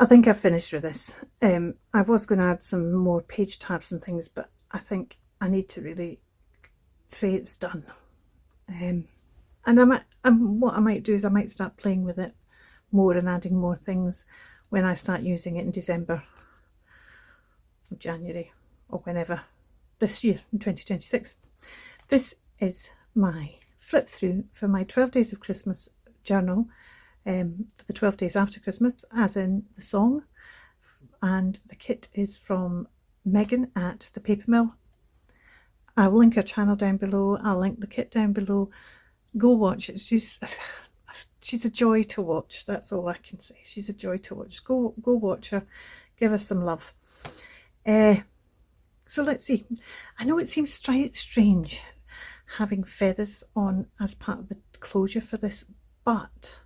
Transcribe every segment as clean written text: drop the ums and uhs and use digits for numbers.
I think I've finished with this. I was going to add some more page tabs and things, but I think I need to really say it's done. And what I might do is I might start playing with it more and adding more things when I start using it in December or January or whenever this year in 2026. This is my flip through for my 12 Days of Christmas journal, for the 12 days after Christmas, as in the song, and the kit is from Megan at the Paper Mill. I will link her channel down below. I'll link the kit down below. Go watch it. She's a joy to watch. That's all I can say. She's a joy to watch. Go watch her. Give her some love. So let's see. I know it seems strange having feathers on as part of the closure for this, but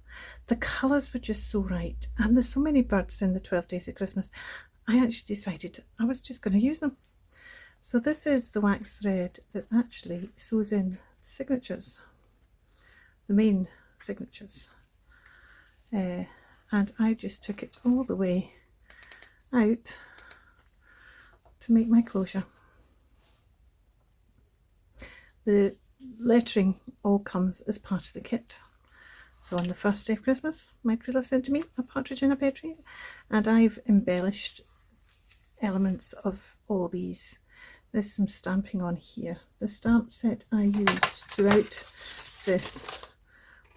the colours were just so right, and there's so many birds in the 12 Days of Christmas. I actually decided I was just going to use them. So this is the wax thread that actually sews in the signatures, the main signatures, and I just took it all the way out to make my closure. The lettering all comes as part of the kit. So on the first day of Christmas, my true love sent to me a partridge in a pear tree, and I've embellished elements of all these. There's some stamping on here. The stamp set I used throughout this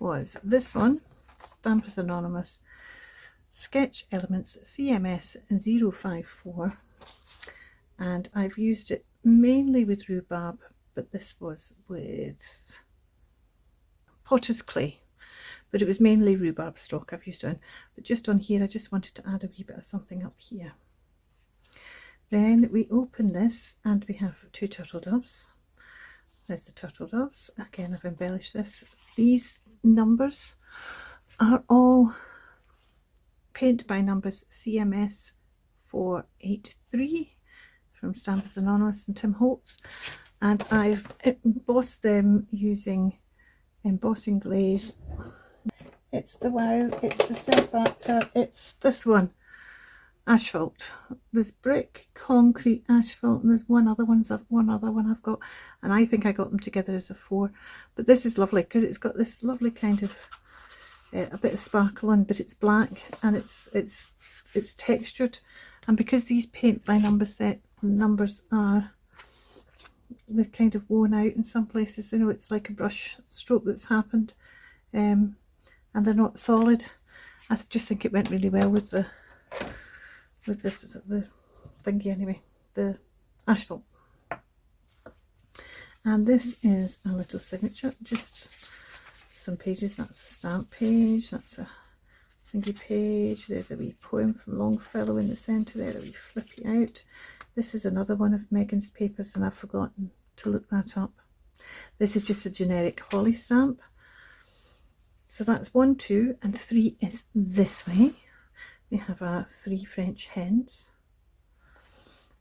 was this one, Stampers Anonymous, Sketch Elements CMS 054, and I've used it mainly with rhubarb, but this was with potter's clay, but it was mainly rhubarb stock I've used on. But just on here I just wanted to add a wee bit of something up here. Then we open this and we have two turtle doves. There's the turtle doves. Again, I've embellished this. These numbers are all paint by numbers CMS 483 from Stampers Anonymous and Tim Holtz, and I've embossed them using embossing glaze. It's the Wow, it's the Self Actor, it's this one, asphalt. There's brick, concrete, asphalt, and there's one other one I've got, and I think I got them together as a 4. But this is lovely because it's got this lovely kind of a bit of sparkle on, but it's black and it's textured, and because these paint by number set numbers are, they're kind of worn out in some places, you know, it's like a brush stroke that's happened, and they're not solid. I just think it went really well with the thingy anyway, the asphalt. And this is a little signature, just some pages. That's a stamp page, that's a thingy page, there's a wee poem from Longfellow in the centre there, a wee flippy out. This is another one of Megan's papers and I've forgotten to look that up. This is just a generic holly stamp. So that's 1, 2 and 3 is this way. We have our 3 French hens,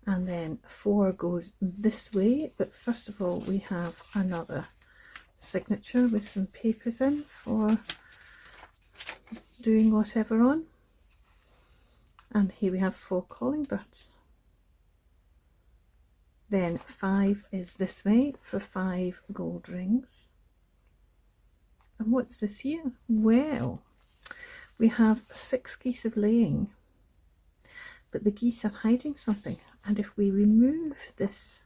and then 4 goes this way, but first of all we have another signature with some papers in for doing whatever on, and here we have 4 calling birds. Then 5 is this way for 5 gold rings. And what's this here? Well, we have 6 geese of laying, but the geese are hiding something, and if we remove this,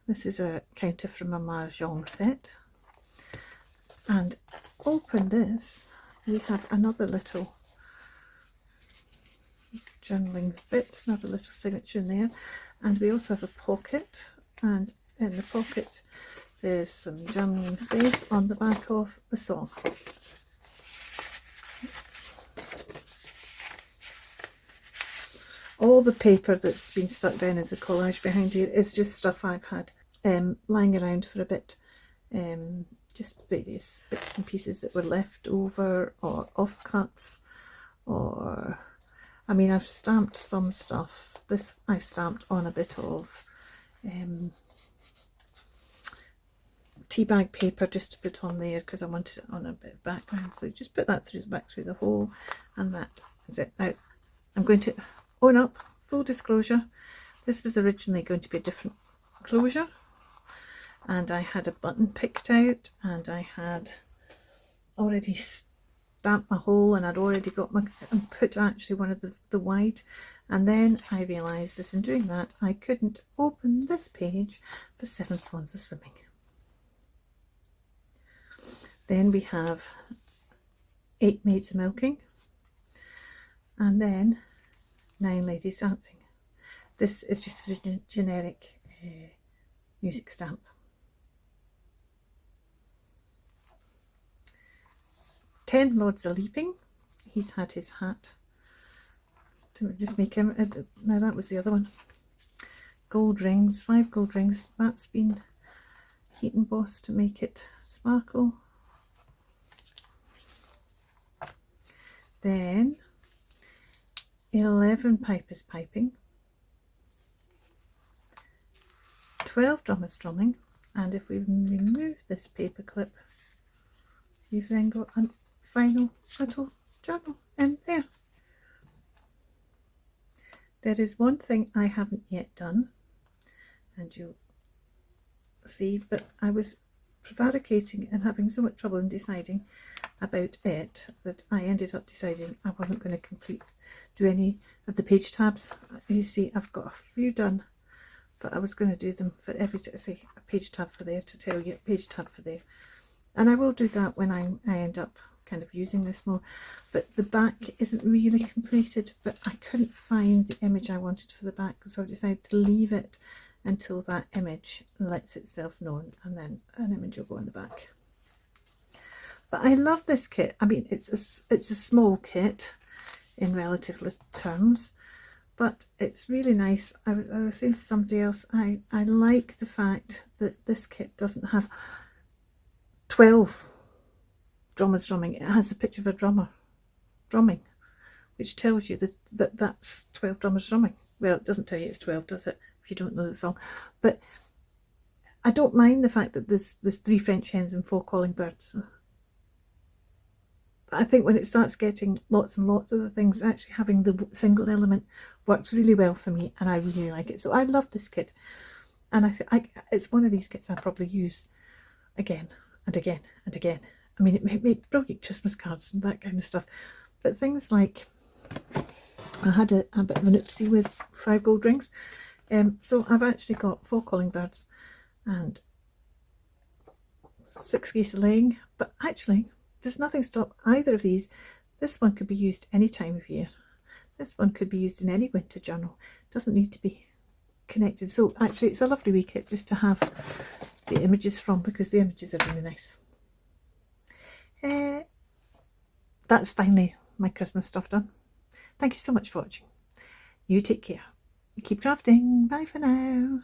this is a counter from a Mahjong set, and open this, we have another little journaling bit, another little signature in there, and we also have a pocket, and in the pocket there's some journaling space on the back of the song. All the paper that's been stuck down as a collage behind here is just stuff I've had lying around for a bit, just various bits and pieces that were left over or offcuts, or I mean I've stamped some stuff. This I stamped on a bit of tea bag paper just to put on there because I wanted it on a bit of background, so just put that back through the hole, and that That's it. Now I'm going to own up, full disclosure, this was originally going to be a different closure, and I had a button picked out, and I had already stamped my hole, and I'd already got my, and put actually one of the wide, and then I realised that in doing that I couldn't open this page for 7 Swans of Swimming. Then we have 8 Maids of Milking, and then 9 Ladies Dancing. This is just a generic music stamp. Ten Lords of Leaping. He's had his hat to just make him. Now that was the other one. Gold rings, 5 gold rings. That's been heat embossed to make it sparkle. Then 11 Pipers Piping, 12 Drummers Drumming, and if we remove this paper clip, you've then got a final little journal in there. There is one thing I haven't yet done, and you'll see, but I was prevaricating and having so much trouble in deciding about it that I ended up deciding I wasn't going to do any of the page tabs. You see, I've got a few done, but I was going to do them for every, say, a page tab for there to tell you, a page tab for there, and I will do that when I end up kind of using this more. But the back isn't really completed, but I couldn't find the image I wanted for the back, so I decided to leave it until that image lets itself known, and then an image will go on the back. But I love this kit. I mean, it's a small kit in relative terms, but it's really nice. I was saying to somebody else, I like the fact that this kit doesn't have 12 drummers drumming. It has a picture of a drummer drumming, which tells you that that's 12 drummers drumming. Well, it doesn't tell you it's 12, does it, if you don't know the song? But I don't mind the fact that there's 3 French hens and 4 calling birds. But I think when it starts getting lots and lots of the things, actually having the single element works really well for me, and I really like it. So I love this kit, and it's one of these kits I probably use again and again and again. I mean, it make brilliant Christmas cards and that kind of stuff, but things like, I had a bit of an oopsie with 5 gold rings, so I've actually got 4 calling birds and 6 geese a laying, but actually there's nothing stop either of these. This one could be used any time of year. This one could be used in any winter journal. It doesn't need to be connected. So actually it's a lovely wee kit just to have the images from, because the images are really nice. That's finally my Christmas stuff done. Thank you so much for watching. You take care. Keep crafting. Bye for now.